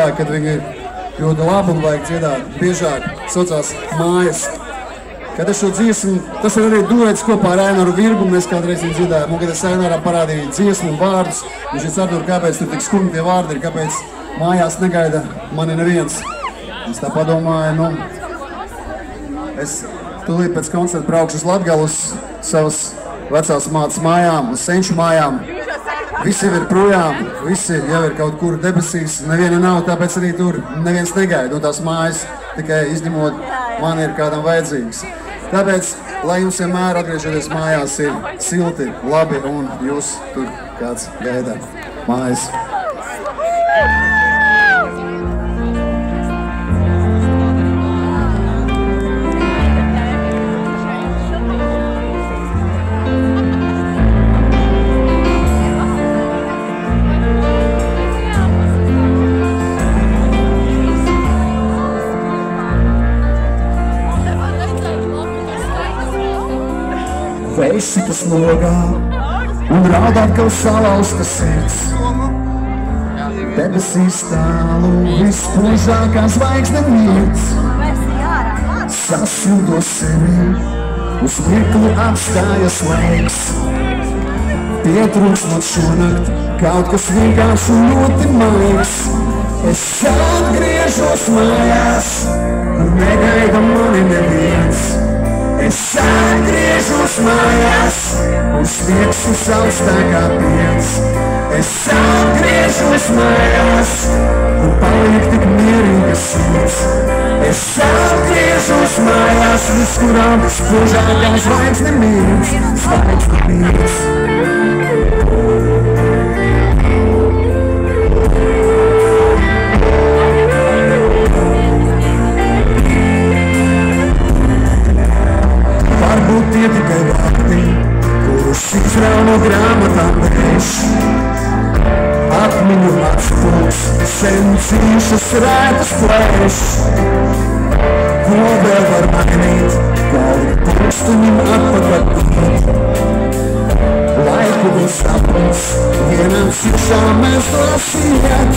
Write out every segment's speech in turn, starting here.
cilvēki, kad viņi jūta labumu, vajag dziedāt biežāk, saucās mājas. Kad es šo dziesmu, tas ir arī duets kopā ar Aināru Virgu, mēs kādreiz viņu dziedājām, un kad es Aināram parādīju dziesmu un vārdus, viņš ir Artur, kāpēc tur tik skumji tie vārdi ir, kāpēc mājās negaida mani neviens. Es tā padomāju, es tūlīt pēc koncerta braukšu uz Latgali uz savas vecās mātes mājām, uz senču mājām. Visi jau ir projām, visi jau ir kaut kur debesīs, neviena nav, tāpēc arī tur neviens negaida, un tās mājas tikai izņemot man ir kādam vajadzīgs. Tāpēc, lai jums vienmēr atgriežoties mājās ir silti, labi, un jūs tur kāds gaida mājas. Vējš sitas logā un raud atkal salauzta sirds. Debesīs tālu vispožākā zvaigzne mirds. Sasildo sevi, uz mirkli atstājas laiks. Pietrūkstot šonakt, kaut kas vienkārši ļoti maigs. Es atgriežos mājās, un negaida mani neviens. Es atgriežos mājās, un sniegsis augstākā piens. Es atgriežos mājās, un paliek tik mierīgas sirds. Es atgriežos mājās, līdz kurām vispožākā zvaigzne mirds, zvaigzne mirds. Varbūt tie tikai vārdi, kurus izrauj no grāmatām vējš. Atmiņu atspūks, sen cīšas rētas plēš. Ko vēl var mainīt, kaut pulkstenim atpakaļ. Laiku vēl sapnis, vienam cišā mēs lasījāt.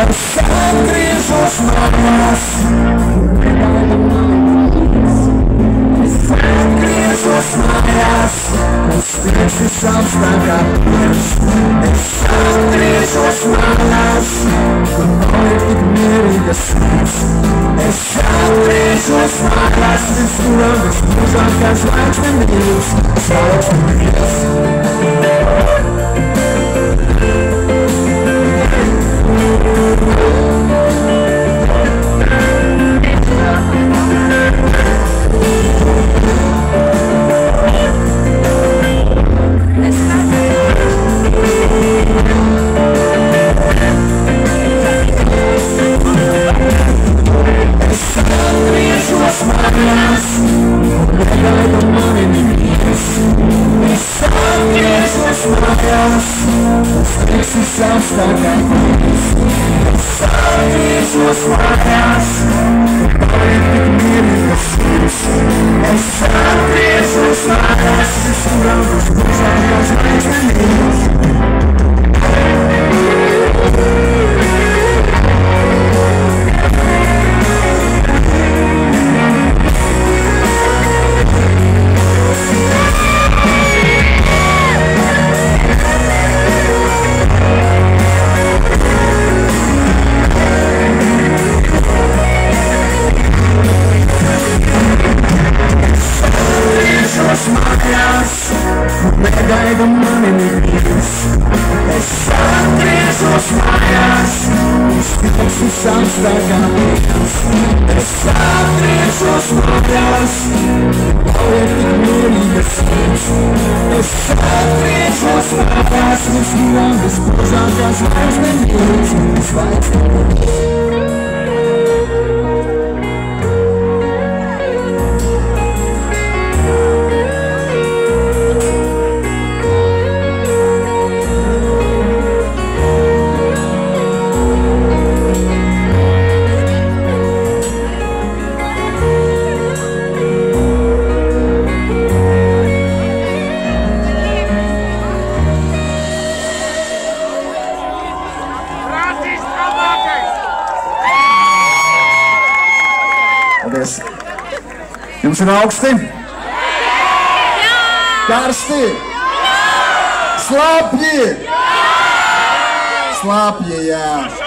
Es atgriežos mājās, atgriežos mājās, un sniegsis augstākā piens. Es atgriežos mājās, un paliek tik mierīgas sirds. Es atgriežos mājās, līdz kurām vispožākā zvaigzne mirds, zvaigzne mirds. Atgriežos mājās, un negaida mani neviens. Es atgriežos mājās, un sniegsis augstākā piens. Es atgriežos mājās, un paliek tik mierīgas sirds. Es atgriežos mājās, līdz kurām vispožākā zvaigzne mirds. Negaida mani neviens. Es atgriežos mājās, un sniegsis augstākā piens. Es atgriežos mājās, paliek tik mierīgas sirds. Es atgriežos mājās, līdz kurām vispožākā zvaigzne mirds, zvaigzne mirds. Bratislava! Paldies! Jums ir augsti? Karsti? Slapji? Slapji, jā.